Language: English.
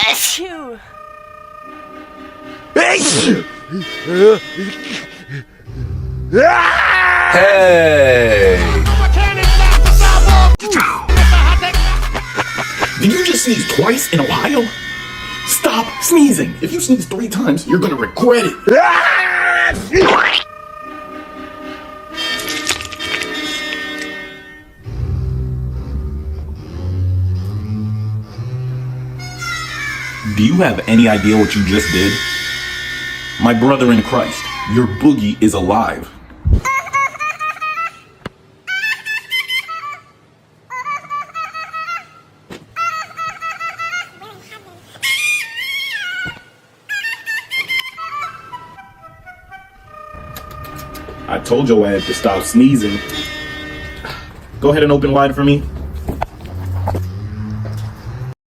Achoo. Hey! Did you just sneeze twice in a while? Stop sneezing. If you sneeze 3 times, you're gonna regret it. Do you have any idea what you just did? My brother in Christ, your boogie is alive. I told your ass to stop sneezing. Go ahead and open wide for me.